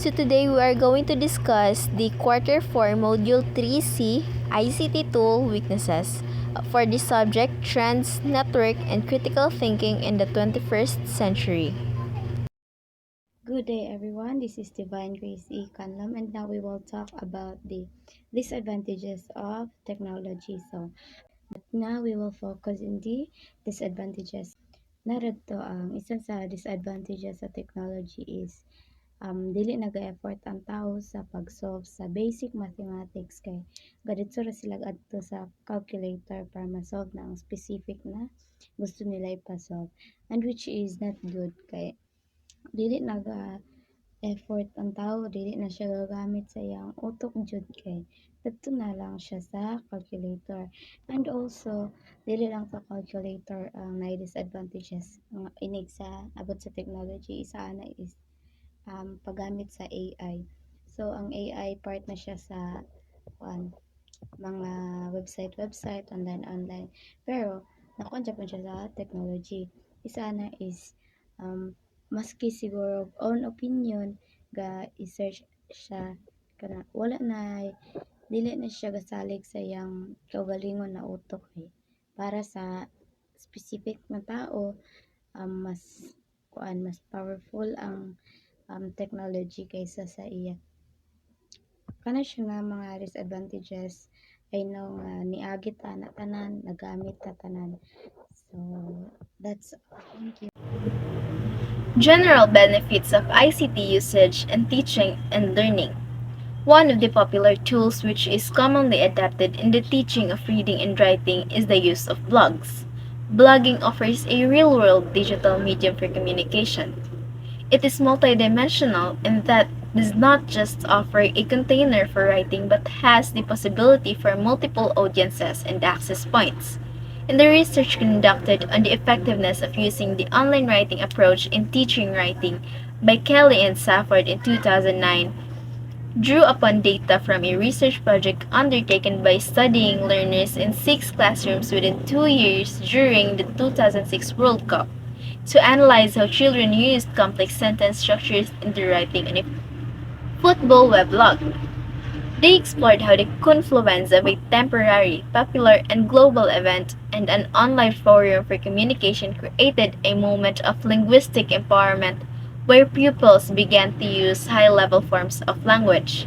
So today we are going to discuss the Quarter 4 Module 3C ICT Tool Weaknesses for the subject Trends, Network, and Critical Thinking in the 21st Century. Good day, everyone. This is Divine Grace E. Canlam, and now we will talk about the disadvantages of technology. But now we will focus in the disadvantages. Narito ang isa sa disadvantages sa technology is dili naga-effort ang tao sa pag-solve sa basic mathematics kay gadito ra sila adto sa calculator para ma-solve na ang specific na gusto nila ipa-solve, and which is not good kay dili naga-effort ang tao, dili na siya gagamit sa iyang utok jud kay didto na lang siya sa calculator. And also dili lang sa calculator ang nay disadvantages nga inig sa abot sa technology, isa na is paggamit sa AI. So ang AI part na siya sa kuan mga website, online. Pero nakuan siya sa technology. Isa na is um, maski siguro own opinion ga i-search siya kana wala na dili na siya gasalig sa iyang kaugalingon na utok para sa specific na tao, mas mas powerful ang technology kaysa sa iya. Kana siya nga mga disadvantages I know nga niagi ta na tanan, nagamit ta tanan. So that's all. Thank you. General benefits of ICT usage in teaching and learning. One of the popular tools which is commonly adapted in the teaching of reading and writing is the use of blogs. Blogging offers a real-world digital medium for communication. It is multidimensional in that it does not just offer a container for writing but has the possibility for multiple audiences and access points. In the research conducted on the effectiveness of using the online writing approach in teaching writing by Kelly and Safford in 2009, drew upon data from a research project undertaken by studying learners in 6 classrooms within 2 years during the 2006 World Cup to analyze how children used complex sentence structures in their writing on a football weblog. They explored how the confluence of a temporary, popular, and global event and an online forum for communication created a moment of linguistic empowerment where pupils began to use high-level forms of language.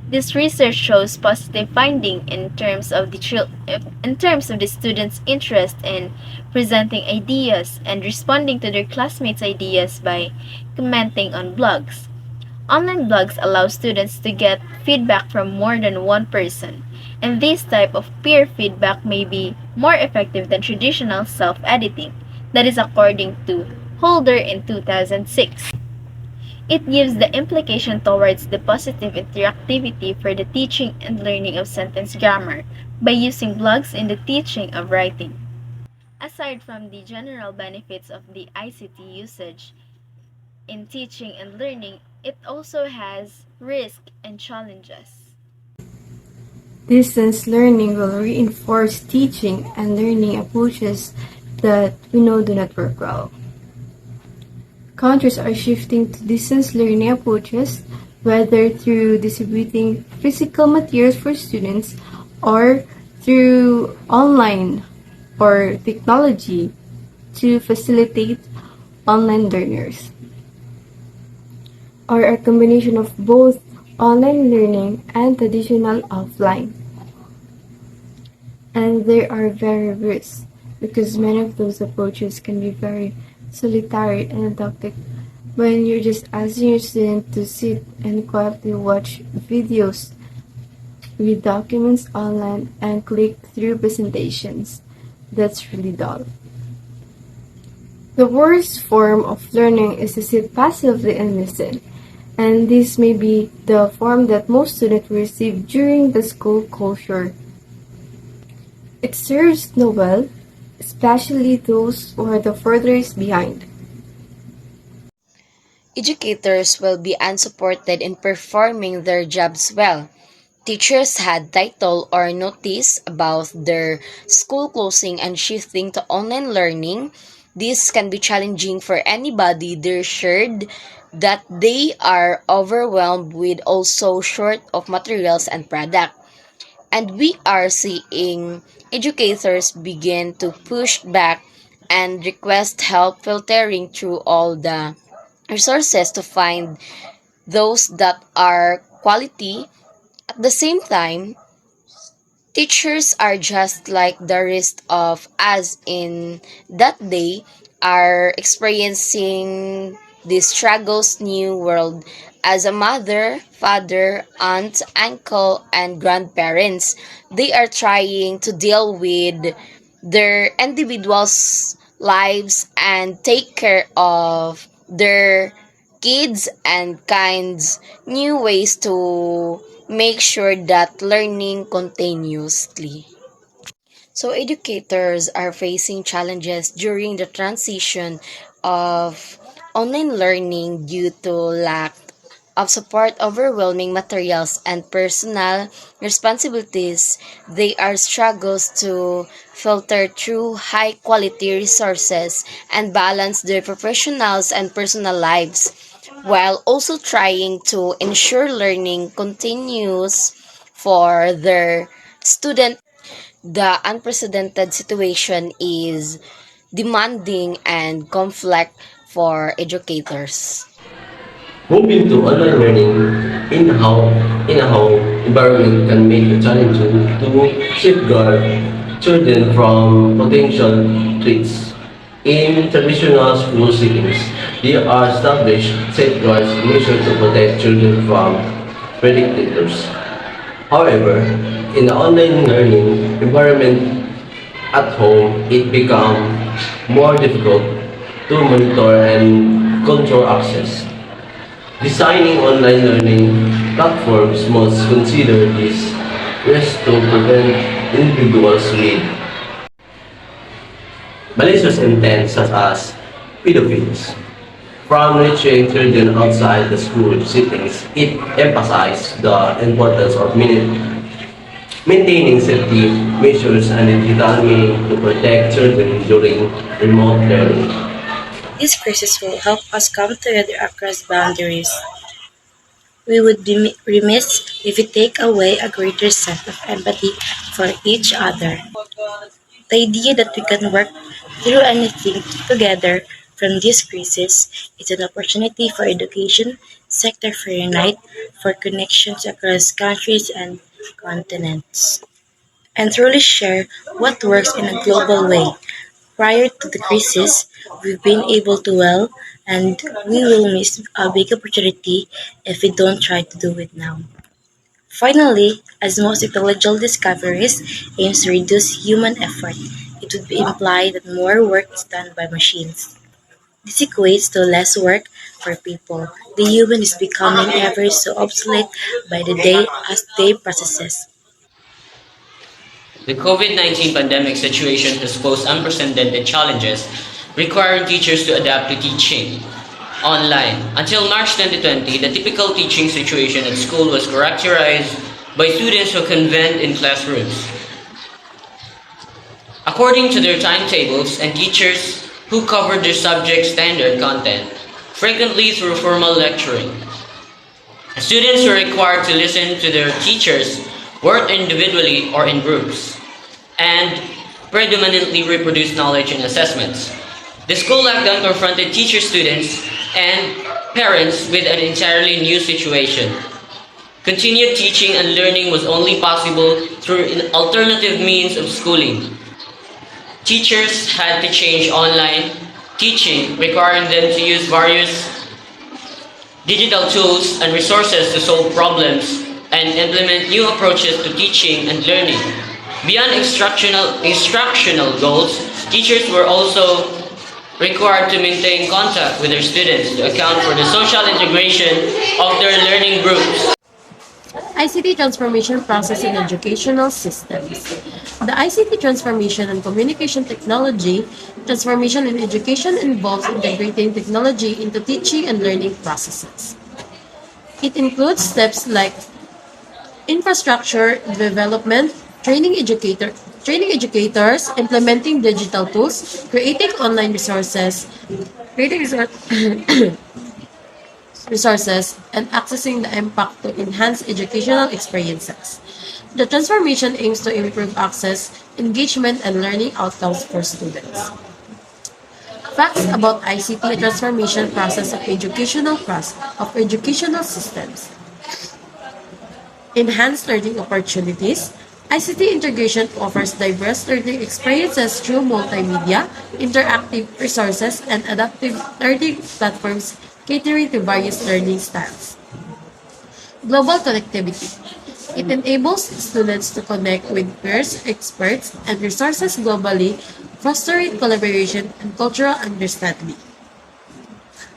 This research shows positive finding in terms of the students' interest in presenting ideas and responding to their classmates' ideas by commenting on blogs. Online blogs allow students to get feedback from more than one person, and this type of peer feedback may be more effective than traditional self-editing. That is according to Holder in 2006. It gives the implication towards the positive interactivity for the teaching and learning of sentence grammar by using blogs in the teaching of writing. Aside from the general benefits of the ICT usage in teaching and learning, it also has risks and challenges. Distance learning will reinforce teaching and learning approaches that we know do not work well. Countries are shifting to distance learning approaches, whether through distributing physical materials for students or through online or technology to facilitate online learners, or a combination of both online learning and traditional offline. And there are very risks because many of those approaches can be very solitary and adopted when you're just asking your student to sit and quietly watch videos, read documents online, and click through presentations. That's really dull. The worst form of learning is to sit passively and listen, and this may be the form that most students receive during the school closure. It serves no well, especially those who are the furthest behind. Educators will be unsupported in performing their jobs well. Teachers had title or notice about their school closing and shifting to online learning. This can be challenging for anybody their shared that they are overwhelmed with also short of materials and product. And we are seeing educators begin to push back and request help filtering through all the resources to find those that are quality. At the same time, teachers are just like the rest of us in that they are experiencing this struggles new world as a mother, father, aunt, uncle, and grandparents. They are trying to deal with their individuals' lives and take care of their kids and kinds new ways to make sure that learning continuously. So educators are facing challenges during the transition of online learning due to lack of support, overwhelming materials, and personal responsibilities. They are struggles to filter through high quality resources and balance their professionals and personal lives while also trying to ensure learning continues for their student. The unprecedented situation is demanding and complex for educators. Moving to online learning in a how environment can make it challenging to safeguard children from potential threats. In traditional school settings, there are established safeguards measures to protect children from predators. However, in the online learning environment at home, it becomes more difficult to monitor and control access. Designing online learning platforms must consider this risk to prevent individuals with malicious intent such as pedophiles from reaching children outside the school settings. It emphasizes the importance of maintaining safety measures and digital meaning to protect children during remote learning. This crisis will help us come together across boundaries. We would be remiss if we take away a greater sense of empathy for each other. The idea that we can work through anything together from this crisis is an opportunity for education sector for unite, for connections across countries and continents, and truly share what works in a global way. Prior to the crisis, we've been able to well, and we will miss a big opportunity if we don't try to do it now. Finally, as most technological discoveries aims to reduce human effort, it would imply that more work is done by machines. This equates to less work for people. The human is becoming ever so obsolete by the day as day processes. The COVID 19 pandemic situation has posed unprecedented challenges, requiring teachers to adapt to teaching online. Until March 2020, the typical teaching situation at school was characterized by students who convened in classrooms, according to their timetables, and teachers who covered their subject standard content, frequently through formal lecturing. Students were required to listen to their teachers, work individually or in groups, and predominantly reproduce knowledge in assessments. The school lockdown confronted teachers, students, and parents with an entirely new situation. Continued teaching and learning was only possible through an alternative means of schooling. Teachers had to change online teaching, requiring them to use various digital tools and resources to solve problems and implement new approaches to teaching and learning. Beyond instructional goals, teachers were also required to maintain contact with their students to account for the social integration of their learning groups. ICT transformation process in educational systems. The ICT transformation and communication technology transformation in education involves integrating technology into teaching and learning processes. It includes steps like infrastructure development, training educators, implementing digital tools, creating online resources, creating resor- resources, and accessing the impact to enhance educational experiences. The transformation aims to improve access, engagement, and learning outcomes for students. Facts about ICT transformation process of educational systems. Enhanced learning opportunities. ICT integration offers diverse learning experiences through multimedia, interactive resources, and adaptive learning platforms catering to various learning styles. Global connectivity. It enables students to connect with peers, experts, and resources globally, fostering collaboration and cultural understanding.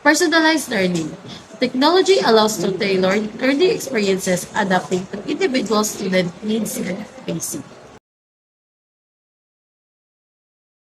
Personalized learning. Technology allows to tailor learning experiences adapting to individual student needs and pacing.